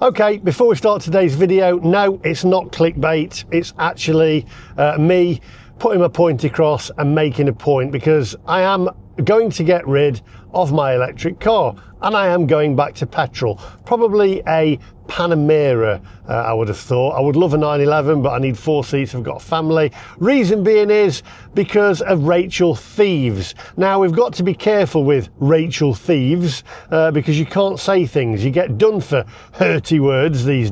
Okay, before we start today's video, no, it's not clickbait. It's actually me putting my point across and making a point, because I am going to get rid of my electric car and I am going back to petrol. Probably a Panamera, I would have thought. I would love a 911, but I need 4 seats. I've got a family. Reason being is because of Rachel Thieves. Now, we've got to be careful with Rachel Thieves because you can't say things. You get done for hurty words these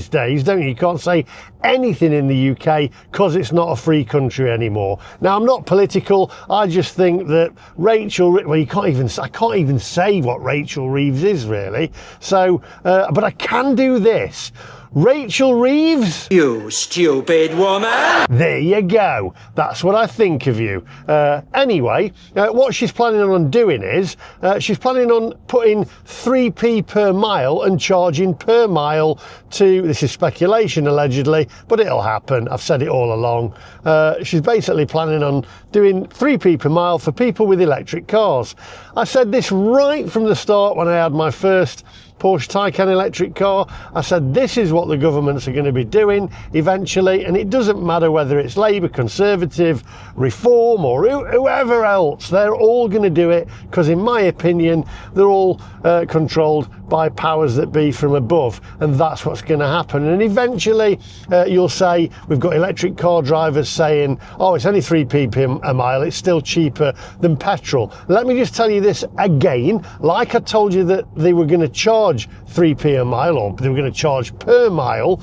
days, don't you? You can't say anything in the UK because it's not a free country anymore. Now, I'm not political. I just think that Rachel, well, I can't even say what Rachel Reeves is really. So, but I can do this. Rachel Reeves? You stupid woman! There you go. That's what I think of you. Anyway, what she's planning on doing is, she's planning on putting 3p per mile and charging per mile to, this is speculation allegedly, but it'll happen. I've said it all along. She's basically planning on doing 3p per mile for people with electric cars. I said this right from the start when I had my first Porsche Taycan electric car. I said this is what the governments are going to be doing eventually, and it doesn't matter whether it's Labour, Conservative, Reform or whoever else, they're all going to do it because in my opinion they're all controlled by powers that be from above, and that's what's going to happen. And eventually you'll say, we've got electric car drivers saying, oh, it's only 3p a mile, it's still cheaper than petrol. Let me just tell you this again, like I told you that they were going to charge 3p a mile, or they were going to charge per mile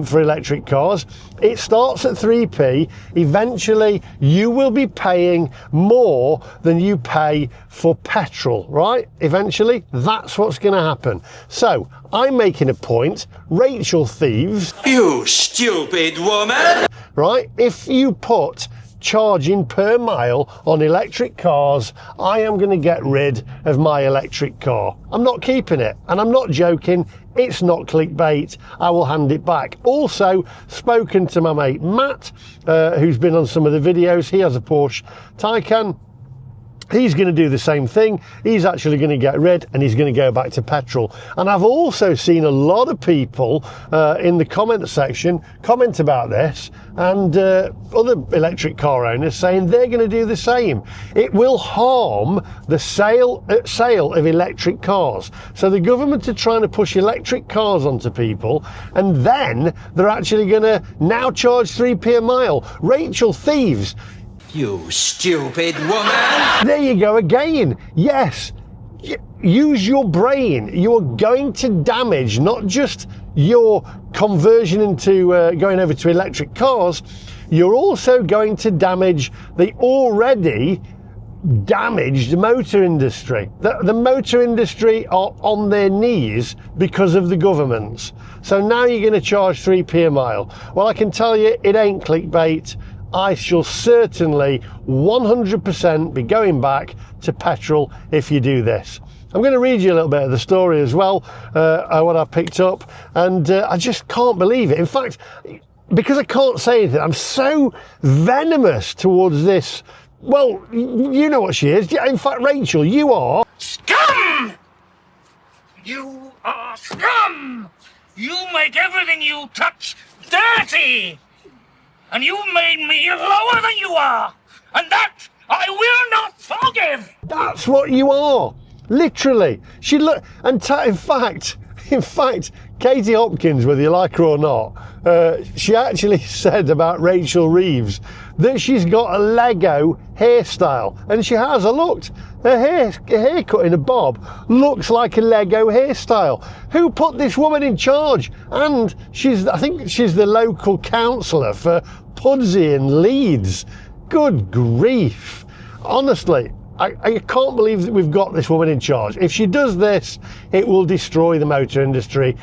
for electric cars. It starts at 3p. Eventually you will be paying more than you pay for petrol, right? Eventually that's what's going to happen. So I'm making a point. Rachel Thieves, You stupid woman! right? If you put charging per mile on electric cars, I am going to get rid of my electric car. I'm not keeping it, and I'm not joking. It's not clickbait. I will hand it back. Also spoken to my mate Matt, who's been on some of the videos. He has a Porsche Taycan. He's going to do the same thing. He's actually going to get rid, and he's going to go back to petrol. And I've also seen a lot of people in the comment section comment about this, and other electric car owners saying they're going to do the same. It will harm the sale of electric cars. So the government are trying to push electric cars onto people, and then they're actually going to now charge 3p a mile. Rachel Thieves, You stupid woman! there you go again. Yes, use your brain. You're going to damage not just your conversion into going over to electric cars, you're also going to damage the already damaged motor industry. The motor industry are on their knees because of the governments. So now you're going to charge 3p a mile. Well, I can tell you it ain't clickbait. I shall certainly 100% be going back to petrol if you do this. I'm going to read you a little bit of the story as well, what I picked up, and I just can't believe it. In fact, because I can't say anything, I'm so venomous towards this. Well, you know what she is. In fact, Rachel, you are Scum! You are scum! You make everything you touch dirty! And you made me lower than you are! And that I will not forgive! That's what you are, literally. She look, and in fact, Katie Hopkins, whether you like her or not, she actually said about Rachel Reeves that she's got a Lego hairstyle, and she has. I looked. Her haircut in a bob looks like a Lego hairstyle. Who put this woman in charge? And I think she's the local councillor for Pudsey in Leeds. Good grief. Honestly, I can't believe that we've got this woman in charge. If she does this, it will destroy the motor industry.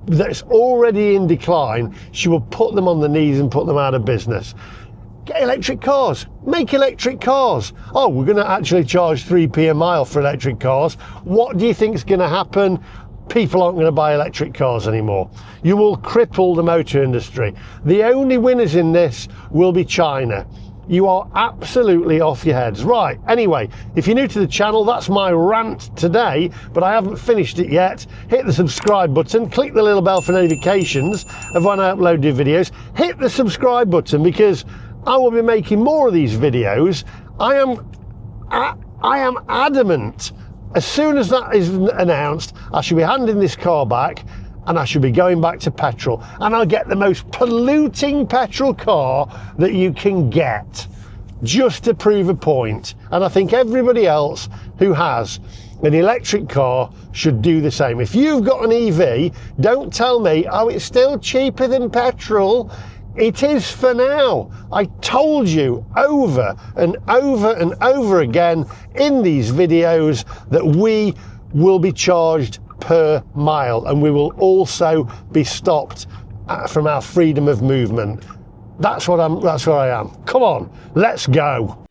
That's already in decline. She will put them on the knees and put them out of business. Get electric cars. Make electric cars. Oh, we're going to actually charge 3p a mile for electric cars. What do you think is going to happen? People aren't going to buy electric cars anymore. You will cripple the motor industry. The only winners in this will be China. You are absolutely off your heads. Right, anyway, if you're new to the channel, that's my rant today, but I haven't finished it yet. Hit the subscribe button, click the little bell for notifications of when I upload new videos. Hit the subscribe button because I will be making more of these videos. I am adamant. As soon as that is announced, I should be handing this car back and I should be going back to petrol, and I'll get the most polluting petrol car that you can get, just to prove a point. And I think everybody else who has an electric car should do the same. If you've got an EV, don't tell me, oh, it's still cheaper than petrol. It is for now. I told you over and over and over again in these videos that we will be charged per mile, and we will also be stopped from our freedom of movement. That's where I am. Come on, let's go.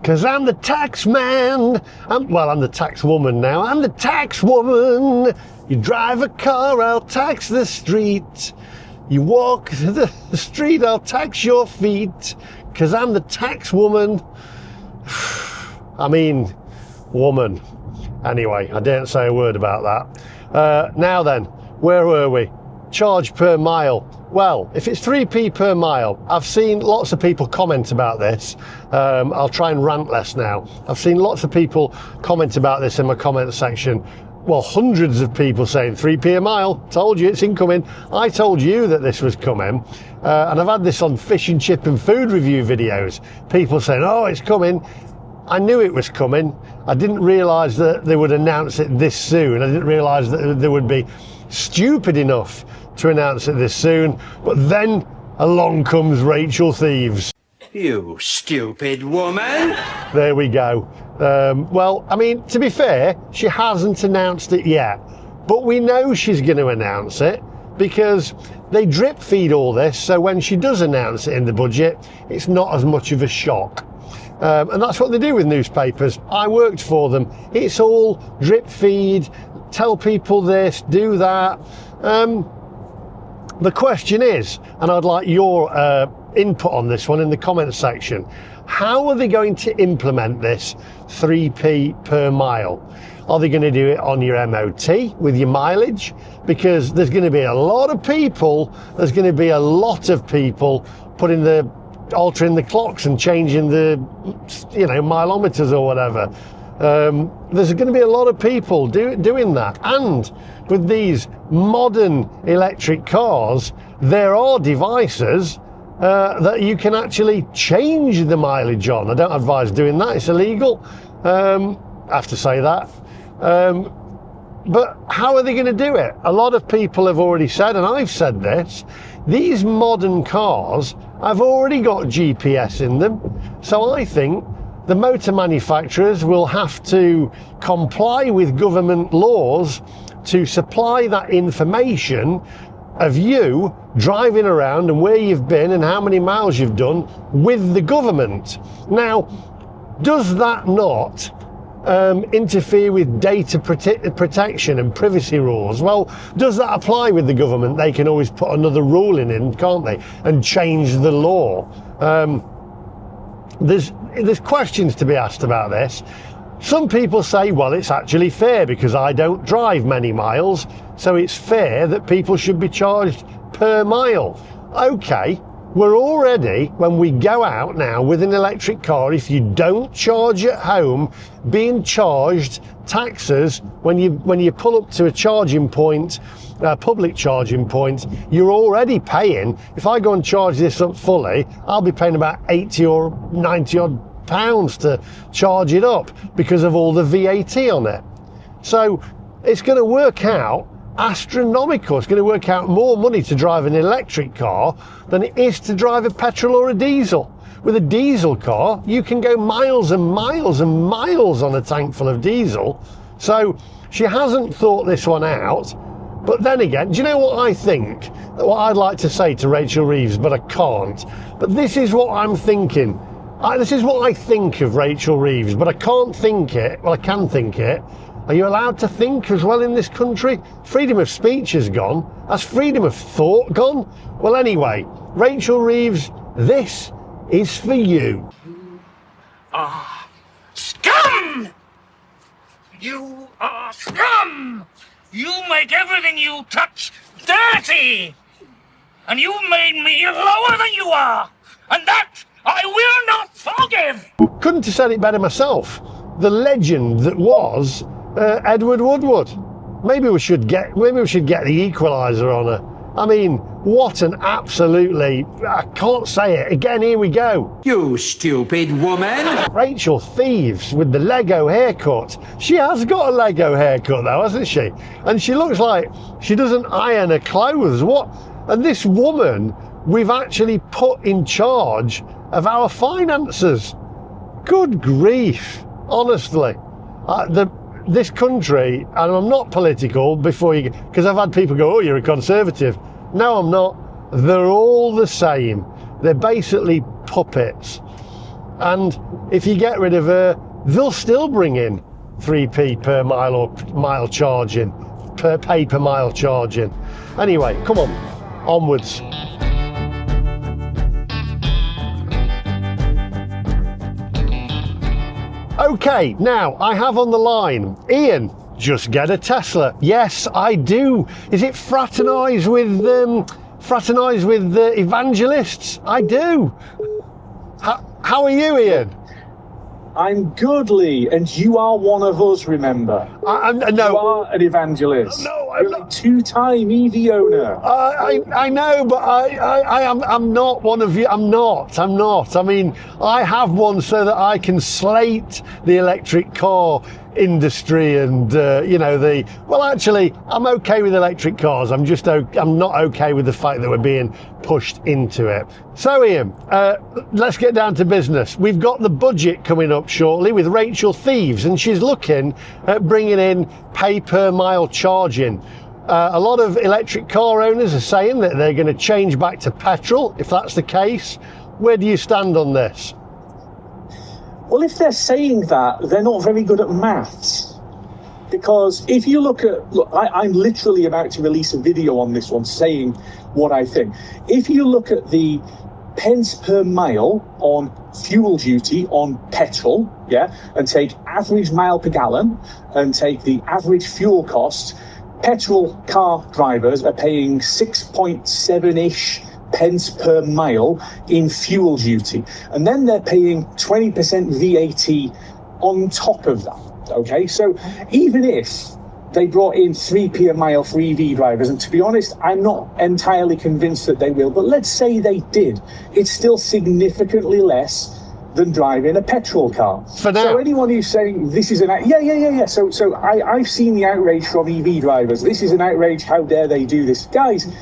Cause I'm the tax man. I'm the tax woman now. I'm the tax woman. You drive a car, I'll tax the street. You walk the street, I'll tax your feet. Cause I'm the tax woman. I mean, woman. Anyway, I didn't say a word about that. Now then, where were we? Charge per mile. Well, if it's 3p per mile, I've seen lots of people comment about this. I'll try and rant less now. I've seen lots of people comment about this in my comment section. Well, hundreds of people saying 3p a mile. Told you it's incoming. I told you that this was coming. And I've had this on fish and chip and food review videos. People saying, oh, it's coming. I knew it was coming. I didn't realise that they would announce it this soon. I didn't realise that they would be stupid enough to announce it this soon. But then along comes Rachel Reeves. You stupid woman. There we go. Well, I mean, to be fair, she hasn't announced it yet, but we know she's going to announce it because they drip feed all this, so when she does announce it in the budget, it's not as much of a shock. And that's what they do with newspapers. I worked for them. It's all drip feed, tell people this, do that. The question is, and I'd like your input on this one in the comment section, how are they going to implement this 3p per mile? Are they going to do it on your MOT with your mileage? Because there's going to be a lot of people, altering the clocks and changing the, mileometers or whatever. There's going to be a lot of people doing that. And with these modern electric cars, there are devices that you can actually change the mileage on. I don't advise doing that, it's illegal. I have to say that. But how are they going to do it? A lot of people have already said, and I've said this, these modern cars have already got GPS in them. So I think the motor manufacturers will have to comply with government laws to supply that information of you driving around and where you've been and how many miles you've done with the government. Now, does that not interfere with data protection and privacy rules? Well, does that apply with the government? They can always put another rule in, can't they, and change the law. There's questions to be asked about this. Some people say, well, it's actually fair because I don't drive many miles, so it's fair that people should be charged per mile. Okay, we're already, when we go out now with an electric car, if you don't charge at home, being charged taxes when you pull up to a charging point, public charging point, you're already paying. If I go and charge this up fully, I'll be paying about 80 or 90 odd pounds to charge it up because of all the VAT on it. So it's going to work out astronomical. It's going to work out more money to drive an electric car than it is to drive a petrol or a diesel. With a diesel car, you can go miles and miles and miles on a tank full of diesel. So she hasn't thought this one out. But then again, do you know what I think? What I'd like to say to Rachel Reeves, but I can't. But this is what I'm thinking. This is what I think of Rachel Reeves, but I can't think it. Well, I can think it. Are you allowed to think as well in this country? Freedom of speech is gone. Has freedom of thought gone? Well, anyway, Rachel Reeves, this is for you. Scum! You are scum! You make everything you touch dirty! And you made me lower than you are! And that I will not forgive! Couldn't have said it better myself. The legend that was Edward Woodward. Maybe we should get the equaliser on her. I mean, what an absolutely, I can't say it. Again, here we go. You stupid woman! Rachel Thieves with the Lego haircut. She has got a Lego haircut though, hasn't she? And she looks like she doesn't iron her clothes. What? And this woman we've actually put in charge of our finances. Good grief, honestly. This country, and I'm not political because I've had people go, oh, you're a conservative. No, I'm not. They're all the same. They're basically puppets. And if you get rid of her, they'll still bring in 3p per mile or mile charging, per pay per mile charging. Anyway, come on, onwards. Okay, now I have on the line Ian. Just get a Tesla. Yes, I do. Is it fraternise with evangelists? I do. How are you, Ian? I'm good, Lee, and you are one of us, remember? No. You are an evangelist. No, I'm You're not. a two-time EV owner. I know, but I'm not one of you. I'm not. I mean, I have one so that I can slate the electric car industry and well, actually I'm okay with electric cars. I'm not okay with the fact that we're being pushed into it. So Ian, let's get down to business. We've got the budget coming up shortly with Rachel Thieves, and she's looking at bringing in pay per mile charging. A lot of electric car owners are saying that they're going to change back to petrol. If that's the case, where do you stand on this? Well, if they're saying that, they're not very good at maths. Because if you look, I'm literally about to release a video on this one saying what I think. If you look at the pence per mile on fuel duty on petrol, and take average mile per gallon and take the average fuel cost, petrol car drivers are paying 6.7-ish pence per mile in fuel duty, and then they're paying 20% VAT on top of that. Okay, so even if they brought in 3p a mile for EV drivers, and to be honest, I'm not entirely convinced that they will, but let's say they did, it's still significantly less than driving a petrol car. For now. So anyone who's saying this is an so I've seen the outrage from EV drivers. This is an outrage. How dare they do this? Guys,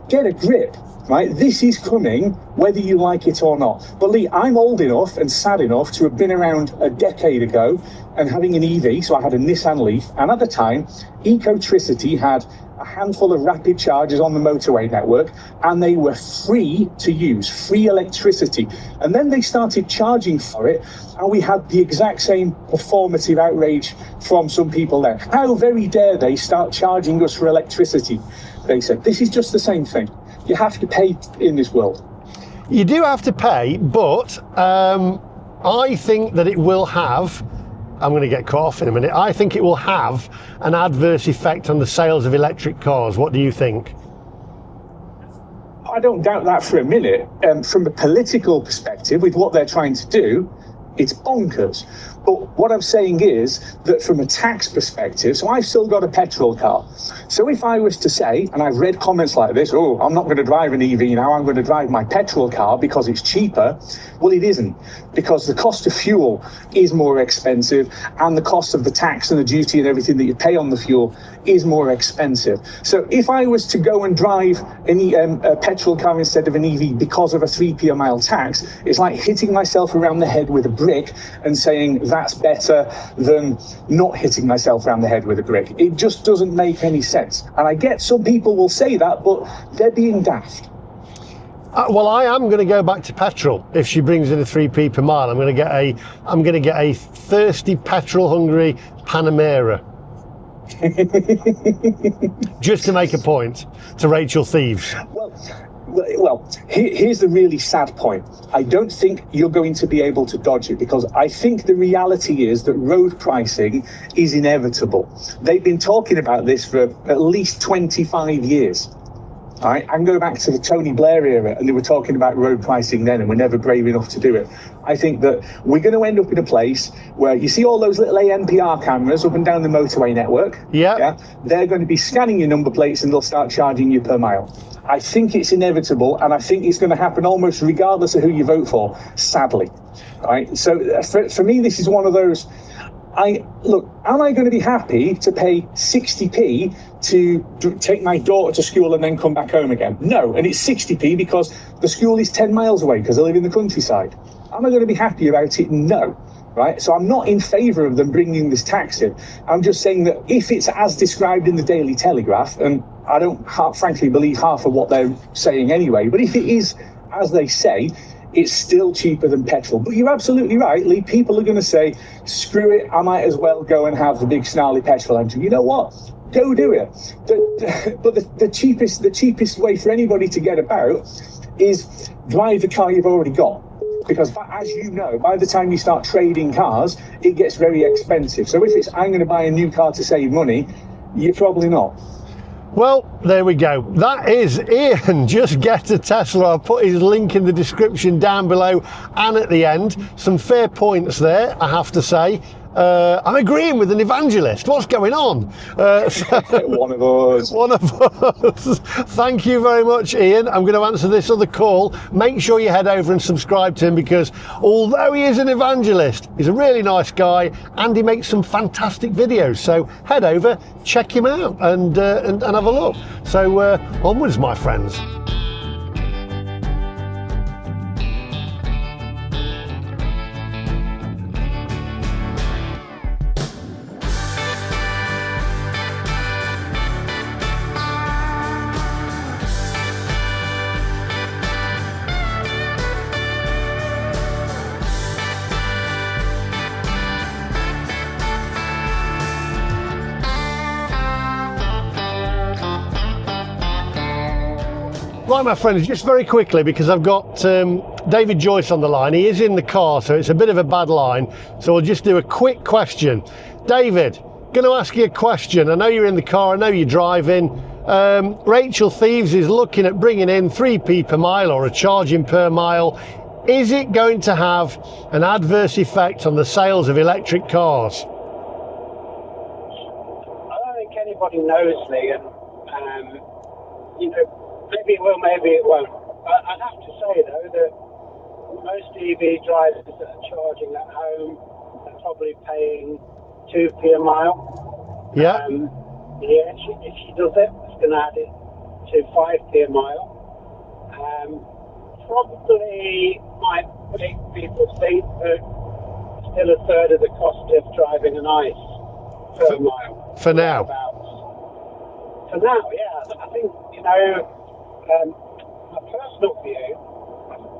get a grip. Right, this is coming whether you like it or not. But Lee, I'm old enough and sad enough to have been around a decade ago and having an EV, so I had a Nissan Leaf, and at the time, Ecotricity had a handful of rapid chargers on the motorway network, and they were free to use, free electricity. And then they started charging for it, and we had the exact same performative outrage from some people there. How very dare they start charging us for electricity? They said, this is just the same thing. You have to pay in this world. You do have to pay, but I think that it will have, I'm going to get cut off in a minute, I think it will have an adverse effect on the sales of electric cars. What do you think? I don't doubt that for a minute. From a political perspective, with what they're trying to do, it's bonkers. But what I'm saying is that from a tax perspective, so I've still got a petrol car. So if I was to say, and I've read comments like this, oh, I'm not going to drive an EV now, I'm going to drive my petrol car because it's cheaper. Well, it isn't, because the cost of fuel is more expensive, and the cost of the tax and the duty and everything that you pay on the fuel is more expensive. So if I was to go and drive a petrol car instead of an EV because of a 3p a mile tax, it's like hitting myself around the head with a brick and saying that's better than not hitting myself around the head with a brick. It just doesn't make any sense. And I get some people will say that, but they're being daft. Well, I am going to go back to petrol if she brings in a 3p per mile. I'm going to get a thirsty, petrol-hungry Panamera. Just to make a point to Rachel Thieves. Well, here's the really sad point. I don't think you're going to be able to dodge it, because I think the reality is that road pricing is inevitable. They've been talking about this for at least 25 years. All right, I can go back to the Tony Blair era, and they were talking about road pricing then, and we're never brave enough to do it. I think that we're going to end up in a place where you see all those little ANPR cameras up and down the motorway network. Yeah. They're going to be scanning your number plates, and they'll start charging you per mile. I think it's inevitable, and I think it's going to happen almost regardless of who you vote for, sadly. All right. So for me, this is one of those. Am I going to be happy to pay 60p to take my daughter to school and then come back home again? No, and it's 60p because the school is 10 miles away because I live in the countryside. Am I going to be happy about it? No, right? So I'm not in favour of them bringing this tax in. I'm just saying that if it's as described in the Daily Telegraph, and I don't frankly believe half of what they're saying anyway, but if it is as they say, it's still cheaper than petrol. But you're absolutely right, Lee. People are going to say, screw it, I might as well go and have the big snarly petrol engine. You know what? Go do it. But the cheapest way for anybody to get about is drive the car you've already got. Because as you know, by the time you start trading cars, it gets very expensive. So if it's, I'm going to buy a new car to save money, you're probably not. Well, there we go. That is Ian. Just get a Tesla. I'll put his link in the description down below and at the end. Some fair points there, I have to say. I'm agreeing with an evangelist. What's going on? One of us. One of us. Thank you very much, Ian. I'm going to answer this other call. Make sure you head over and subscribe to him, because although he is an evangelist, he's a really nice guy and he makes some fantastic videos. So head over, check him out and have a look. So onwards, my friends. Right, my friends, just very quickly, because I've got David Joyce on the line. He is in the car, so it's a bit of a bad line. So we'll just do a quick question. David, going to ask you a question. I know you're in the car, I know you're driving. Rachel Thieves is looking at bringing in 3p per mile or a charging per mile. Is it going to have an adverse effect on the sales of electric cars? I don't think anybody knows, Lee, and maybe it will, maybe it won't. But I'd have to say, though, that most EV drivers that are charging at home are probably paying 2p a mile. Yeah. If she does it, it's going to add it to 5p a mile. Probably might make people think that it's still a third of the cost of driving an ICE per mile. For now. For now, yeah. I think, my personal view,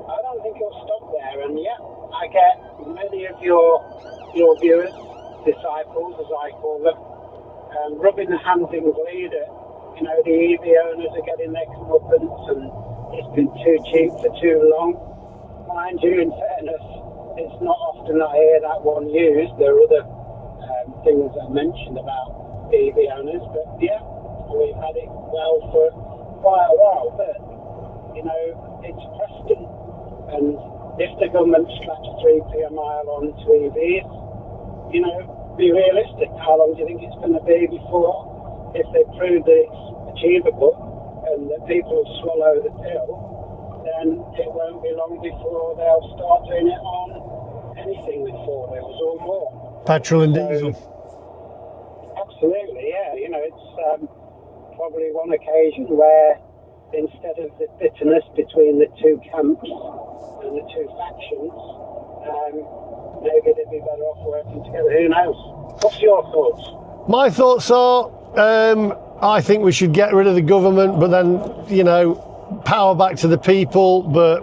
I don't think it'll stop there. And yeah, I get many of your viewers, disciples as I call them, rubbing their hands in glee that the EV owners are getting their comeuppance and it's been too cheap for too long. Mind you, in fairness, it's not often I hear that one used. There are other things I mentioned about EV owners, but yeah, we've had it well for quite a while, but it's Preston, and if the government slaps 3p a mile onto EVs, be realistic. How long do you think it's going to be before, if they prove that it's achievable and that people will swallow the pill, then it won't be long before they'll start doing it on anything with 4 wheels or more. Petrol and diesel. Absolutely, yeah. It's probably one occasion where instead of the bitterness between the two camps and the two factions, maybe they'd be better off working together. Who knows? What's your thoughts? My thoughts are, I think we should get rid of the government, but then, power back to the people. But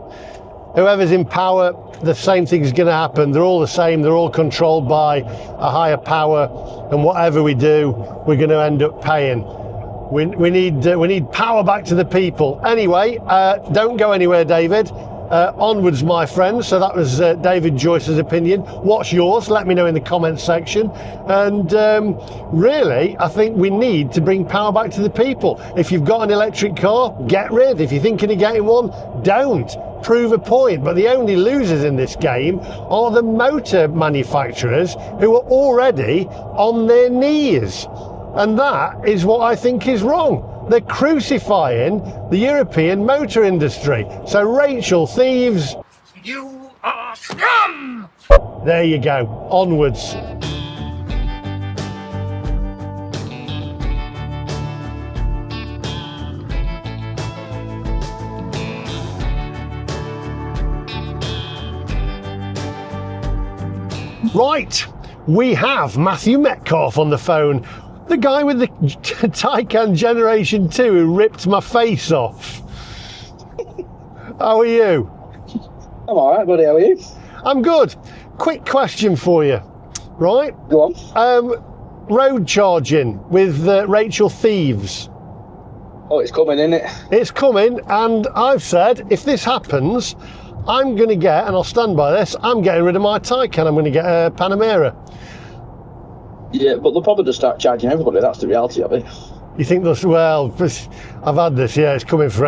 whoever's in power, the same thing is going to happen. They're all the same. They're all controlled by a higher power, and whatever we do, we're going to end up paying. We need power back to the people. Anyway, don't go anywhere, David. Onwards, my friends. So that was David Joyce's opinion. What's yours? Let me know in the comments section. And really, I think we need to bring power back to the people. If you've got an electric car, get rid. If you're thinking of getting one, don't. Prove a point. But the only losers in this game are the motor manufacturers, who are already on their knees. And that is what I think is wrong. They're crucifying the European motor industry. So Rachel Thieves, You are scum! there you go, onwards. Right, we have Matthew Metcalf on the phone. The guy with the Taycan Generation 2 who ripped my face off. How are you? I'm alright, buddy, how are you? I'm good. Quick question for you, right? Go on. Road charging with Rachel Thieves. Oh, it's coming, isn't it? It's coming, and I've said, if this happens, I'm going to get, and I'll stand by this, I'm getting rid of my Taycan. I'm going to get a Panamera. Yeah, but they'll probably just start charging everybody. That's the reality of it. You think that's, well, I've had this, yeah, it's coming for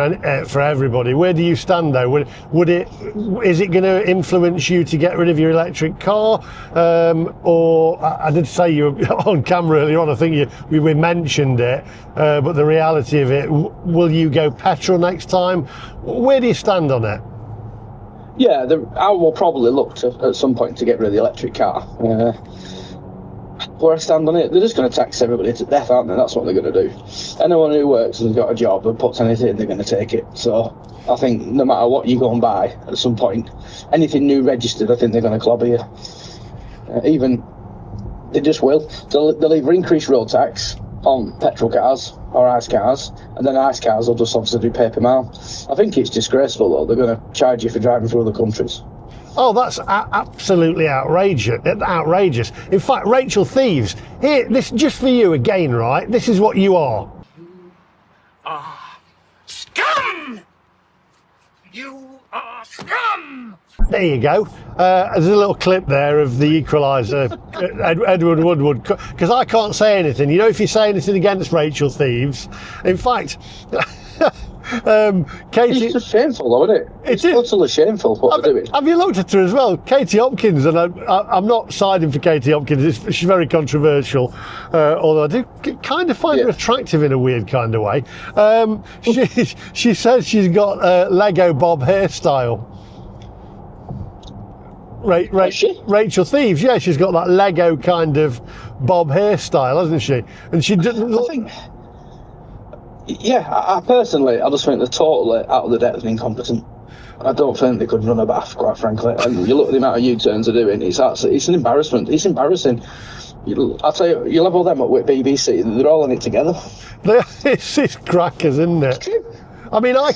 everybody. Where do you stand though? Is it going to influence you to get rid of your electric car? Or I did say you were on camera earlier on, I think we mentioned it, but the reality of it, will you go petrol next time? Where do you stand on it? Yeah, I will probably look at some point to get rid of the electric car. Where I stand on it, they're just going to tax everybody to death, aren't they? That's what they're going to do. Anyone who works and has got a job and puts anything in, they're going to take it. So I think no matter what you go and buy, at some point, anything new registered, I think they're going to clobber you. Even, they just will. They'll either increase road tax on petrol cars or ice cars, and then ice cars will just obviously do pay per mile. I think it's disgraceful, though. They're going to charge you for driving through other countries. Oh, that's absolutely outrageous. In fact, Rachel Thieves, here, this just for you again, right? This is what you are. Scum! You are scum! There you go. There's a little clip there of the Equaliser, Edward Woodward, because I can't say anything. You know, if you say anything against Rachel Thieves, in fact, Katie, It's just shameful, though, isn't it? It's utterly shameful what they're doing. have you looked at her as well? Katie Hopkins, and I'm not siding for Katie Hopkins, she's very controversial, although I do kind of find her attractive in a weird kind of way. She says she's got Lego Bob hairstyle. Rachel Thieves, yeah, she's got that Lego kind of Bob hairstyle, hasn't she? And she didn't look... I personally, I just think they're totally out of the depth and incompetent. I don't think they could run a bath, quite frankly. And you look at the amount of U-turns they're doing, it's an embarrassment. It's embarrassing. I'll tell you, you level them up with BBC, they're all in it together. It's crackers, isn't it? It's true. I mean, I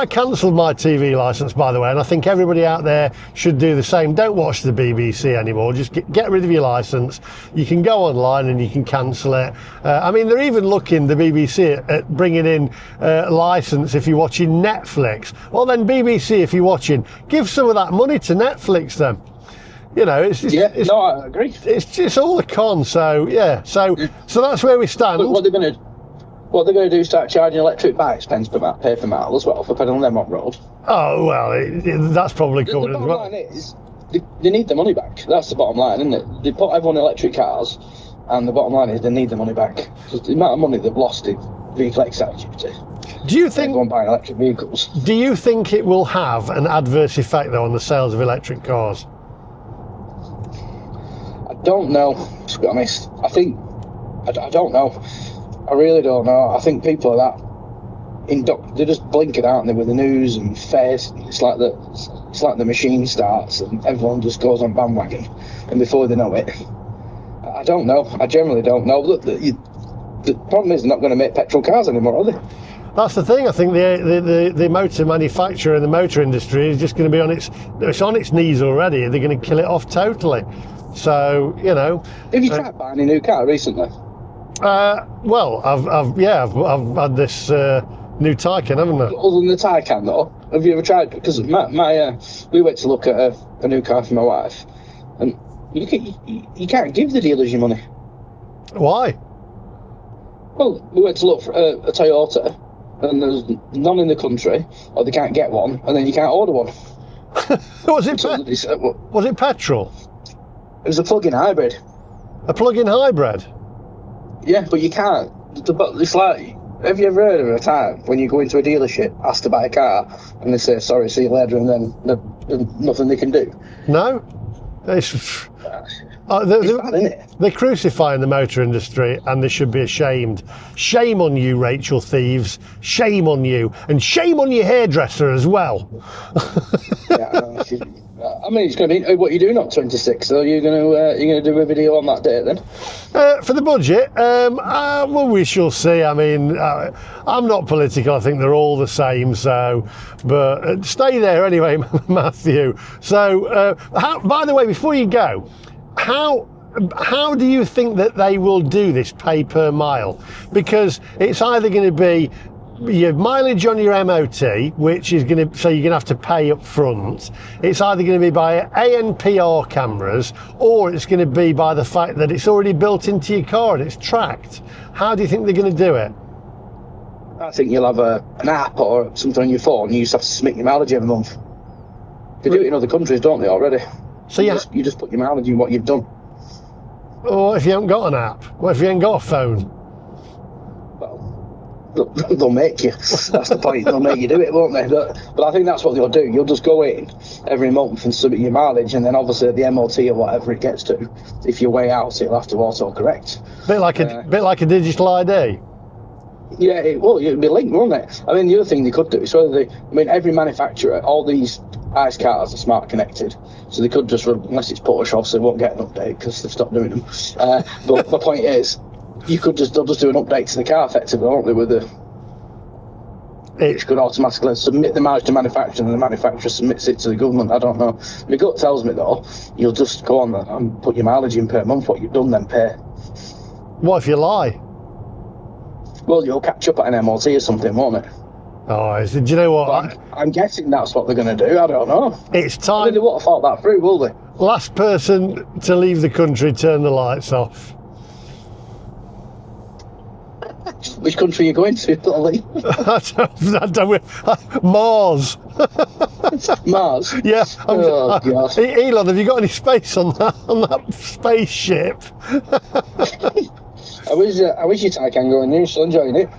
cancelled my TV licence, by the way, and I think everybody out there should do the same. Don't watch the BBC anymore. Just get rid of your licence. You can go online and you can cancel it. I mean, they're even looking, the BBC, at bringing in licence if you're watching Netflix. Well, then BBC, if you're watching, give some of that money to Netflix then. You know, I agree. It's all a con. So yeah, so that's where we stand. But what they're going to do is start charging electric bikes pence per mile as well for pedaling them on road. Oh, well, that's probably covered as well. The bottom line is, they need the money back. That's the bottom line, isn't it? They put everyone in electric cars, and the bottom line is they need the money back. Because the amount of money they've lost in vehicle excise duty. Do you think... Everyone buying electric vehicles. Do you think it will have an adverse effect, though, on the sales of electric cars? I don't know, to be honest. I don't know. I really don't know. I think people are that they're just blinking, aren't they, with the news and face. It's like the machine starts and everyone just goes on bandwagon, and before they know it, I don't know. I generally don't know. Look, the problem is they're not going to make petrol cars anymore, are they? That's the thing. I think the motor manufacturer and the motor industry is just going to be it's on its knees already. They're going to kill it off totally. So, you know. Have you tried buying a new car recently? Well, I've had this new Taycan, haven't I? Other than the Taycan, though, have you ever tried? Because we went to look at a new car for my wife, and you can't give the dealers your money. Why? Well, we went to look for a Toyota, and there's none in the country, or they can't get one, and then you can't order one. Was it petrol? It was a plug-in hybrid. A plug-in hybrid? Yeah, but you can't. It's like, have you ever heard of a time when you go into a dealership, ask to buy a car, and they say, sorry, see you later, and then there's nothing they can do? No. It's bad, isn't it? They're crucifying the motor industry, and they should be ashamed. Shame on you, Rachel Thieves. Shame on you. And shame on your hairdresser as well. Yeah, I mean, it's going to be. What are you doing up 26? So you're going to do a video on that day then? For the budget, well, we shall see. I mean, I'm not political. I think they're all the same. So, but stay there anyway, Matthew. So, by the way, before you go, how do you think that they will do this pay per mile? Because it's either going to be your mileage on your MOT, which is going to, so you're going to have to pay up front. It's either going to be by ANPR cameras, or it's going to be by the fact that it's already built into your car and it's tracked. How do you think they're going to do it? I think you'll have an app or something on your phone. You just have to submit your mileage every month. They do it in other countries, don't they, already? So you just put your mileage in what you've done. Or if you haven't got an app? What if you ain't got a phone? They'll make you. That's the point. They'll make you do it, won't they? But I think that's what they'll do. You'll just go in every month and submit your mileage, and then obviously at the MOT or whatever it gets to, if you're way out, it'll have to auto-correct. Bit like a digital ID. Yeah, it'd be linked, won't it? I mean, the other thing they could do is every manufacturer, all these ICE cars are smart connected, so they could just, unless it's push off, so they won't get an update because they've stopped doing them. But my point is, they'll just do an update to the car effectively, won't they, which could automatically submit the mileage to manufacturer, and the manufacturer submits it to the government. I don't know. My gut tells me, though, you'll just go on and put your mileage in per month, what you've done, then pay. What if you lie? Well, you'll catch up at an MOT or something, won't it? Oh, do you know what? I'm guessing that's what they're going to do. I don't know. It's time. I mean, they won't have thought that through, will they? Last person to leave the country, turn the lights off. Which country are you going to, Ollie? Mars. Mars? Yeah. God. Elon, have you got any space on that spaceship? How is your Taycan going? You're still enjoying it?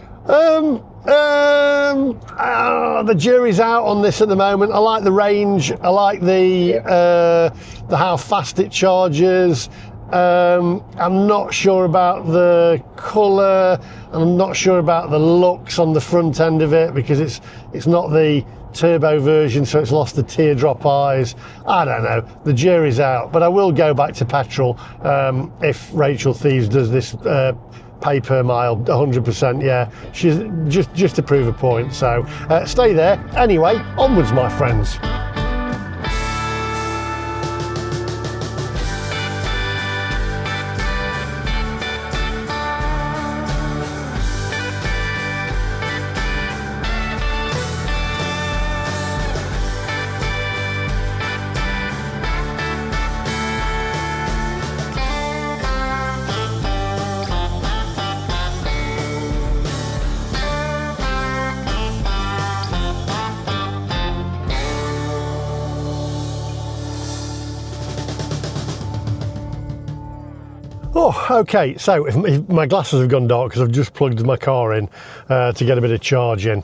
The jury's out on this at the moment. I like the range. I like the how fast it charges. I'm not sure about the colour. I'm not sure about the looks on the front end of it, because it's not the turbo version, so it's lost the teardrop eyes. I don't know. The jury's out, but I will go back to petrol if Rachel Thieves does this pay per mile 100%. Yeah, she's just to prove a point. So stay there. Anyway, onwards, my friends. Oh, okay, so if my glasses have gone dark because I've just plugged my car in to get a bit of charge in.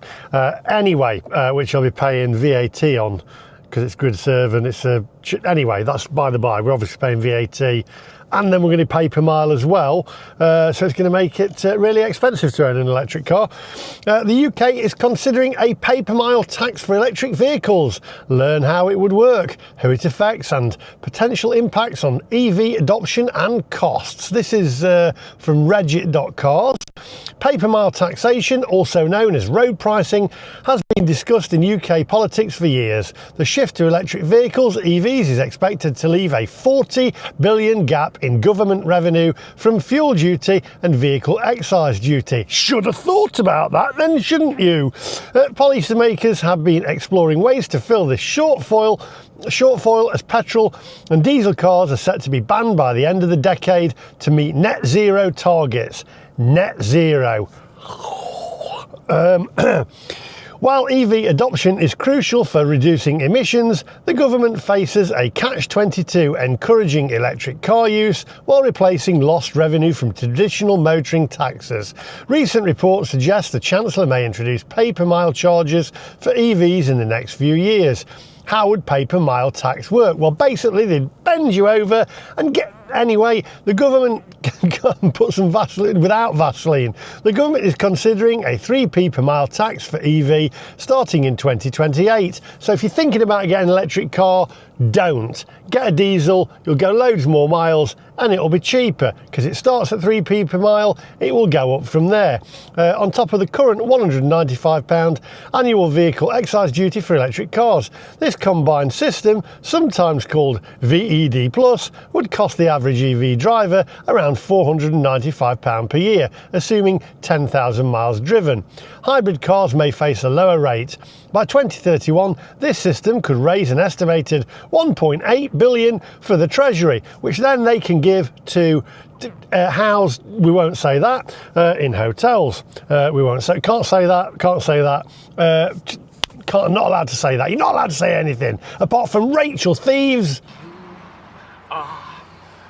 Anyway, which I'll be paying VAT on because it's grid serve and it's a... Anyway, that's by the by. We're obviously paying VAT, and then we're going to pay per mile as well, so it's going to make it really expensive to own an electric car. The UK is considering a pay per mile tax for electric vehicles. Learn how it would work, who it affects, and potential impacts on EV adoption and costs. This is from Reddit.cars. Pay per mile taxation, also known as road pricing, has been discussed in UK politics for years. The shift to electric vehicles, EVs, is expected to leave a 40 billion gap in government revenue from fuel duty and vehicle excise duty. Should have thought about that then, shouldn't you? Policymakers have been exploring ways to fill this shortfall as petrol and diesel cars are set to be banned by the end of the decade to meet net zero targets. Net zero. While EV adoption is crucial for reducing emissions, the government faces a catch-22 encouraging electric car use while replacing lost revenue from traditional motoring taxes. Recent reports suggest the Chancellor may introduce pay-per-mile charges for EVs in the next few years. How would pay-per-mile tax work? Well, basically, they'd bend you over and get... Anyway, the government can put some Vaseline without Vaseline. The government is considering a 3p per mile tax for EV starting in 2028. So if you're thinking about getting an electric car, don't. Get a diesel, you'll go loads more miles and it'll be cheaper because it starts at 3p per mile, it will go up from there. On top of the current £195 annual vehicle excise duty for electric cars. This combined system, sometimes called VED+, would cost the average EV driver around £495 per year, assuming 10,000 miles driven. Hybrid cars may face a lower rate. By 2031, this system could raise an estimated £1.8 billion for the Treasury, which then they can give to house, we won't say that, in hotels. We won't say, can't say that, not allowed to say that. You're not allowed to say anything apart from Rachel Thieves.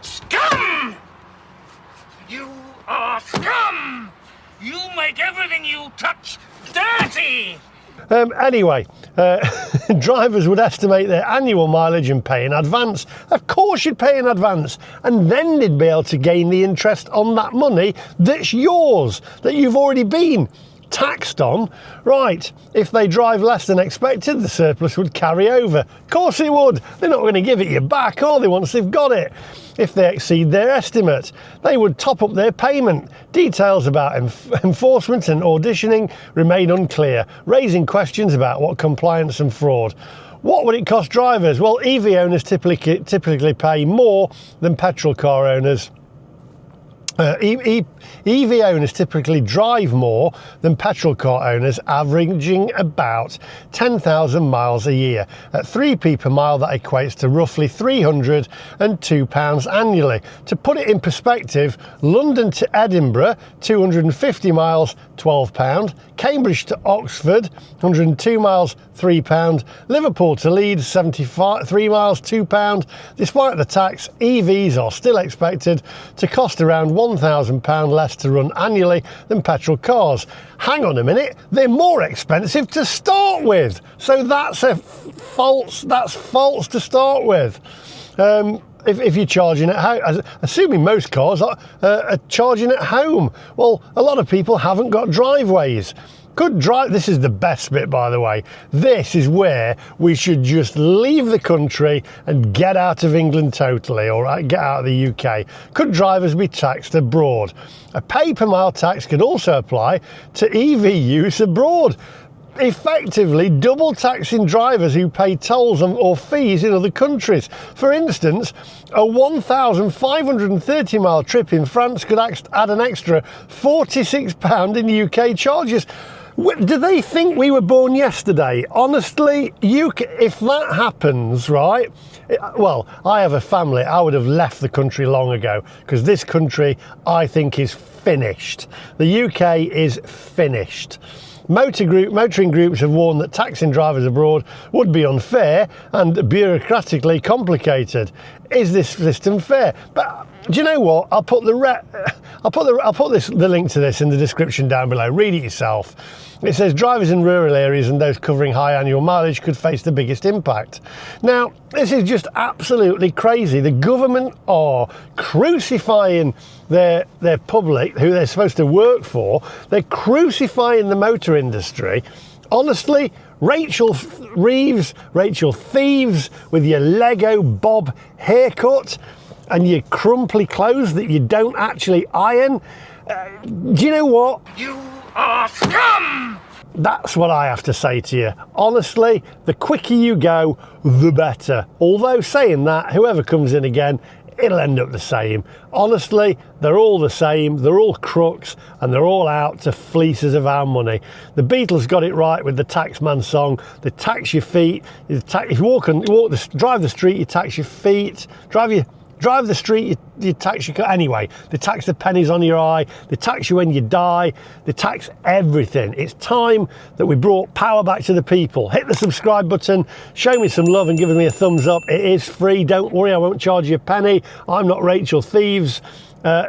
Scum! You are scum! You make everything you touch dirty! Anyway, drivers would estimate their annual mileage and pay in advance. Of course you'd pay in advance, and then they'd be able to gain the interest on that money that's yours, that you've already been taxed on. Right, if they drive less than expected, the surplus would carry over. Of course it would. They're not going to give it you back, are they, once they've got it? If they exceed their estimate, they would top up their payment. Details about enforcement and auditioning remain unclear, raising questions about what compliance and fraud. What would it cost drivers? Well, EV owners typically pay more than petrol car owners. EV owners typically drive more than petrol car owners, averaging about 10,000 miles a year. At 3p per mile, that equates to roughly £302 annually. To put it in perspective, London to Edinburgh, 250 miles, £12. Cambridge to Oxford, 102 miles, £3. Liverpool to Leeds, 73 miles, £2. Despite the tax, EVs are still expected to cost around £1,000 less to run annually than petrol cars. Hang on a minute, they're more expensive to start with. So that's false to start with. If you're charging at home, assuming most cars are charging at home. Well, a lot of people haven't got driveways. This is the best bit, by the way. This is where we should just leave the country and get out of England totally, or get out of the UK. Could drivers be taxed abroad? A pay per mile tax could also apply to EV use abroad, effectively double taxing drivers who pay tolls or fees in other countries. For instance, a 1,530 mile trip in France could add an extra £46 in UK charges. Do they think we were born yesterday? Honestly, if that happens, right? Well, I have a family. I would have left the country long ago, because this country, I think, is finished. The UK is finished. Motoring groups have warned that taxing drivers abroad would be unfair and bureaucratically complicated. Is this system fair? But do you know what? I'll put the link to this in the description down below. Read it yourself. It says drivers in rural areas and those covering high annual mileage could face the biggest impact. Now, this is just absolutely crazy. The government are crucifying their public, who they're supposed to work for. They're crucifying the motor industry. Honestly, Rachel Reeves, Rachel Thieves, with your Lego Bob haircut and your crumply clothes that you don't actually iron. Do you know what? You are scum! That's what I have to say to you. Honestly, the quicker you go, the better. Although saying that, whoever comes in again, it'll end up the same. Honestly, they're all the same. They're all crooks and they're all out to fleece us of our money. The Beatles got it right with the Taxman song. They tax your feet. If you drive the street, you tax your feet. Drive the street, you tax your... Anyway, they tax the pennies on your eye. They tax you when you die. They tax everything. It's time that we brought power back to the people. Hit the subscribe button. Show me some love and give me a thumbs up. It is free. Don't worry, I won't charge you a penny. I'm not Rachel Thieves.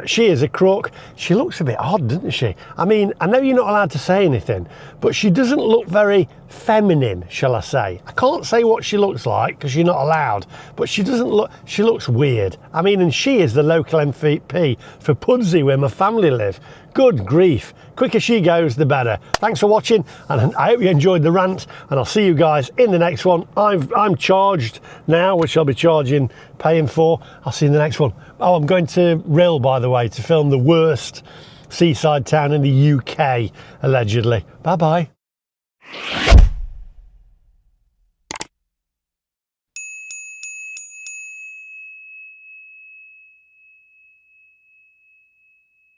She is a crook. She looks a bit odd, doesn't she? I mean, I know you're not allowed to say anything, but she doesn't look very feminine, shall I say. I can't say what she looks like because you're not allowed, but she looks weird. I mean, and she is the local MVP for Pudsey, where my family live. Good grief. Quicker she goes, the better. Thanks for watching, and I hope you enjoyed the rant, and I'll see you guys in the next one. I'm charged now, which I'll be paying for. I'll see you in the next one. Oh, I'm going to Rill, by the way, to film the worst seaside town in the UK, allegedly. Bye-bye.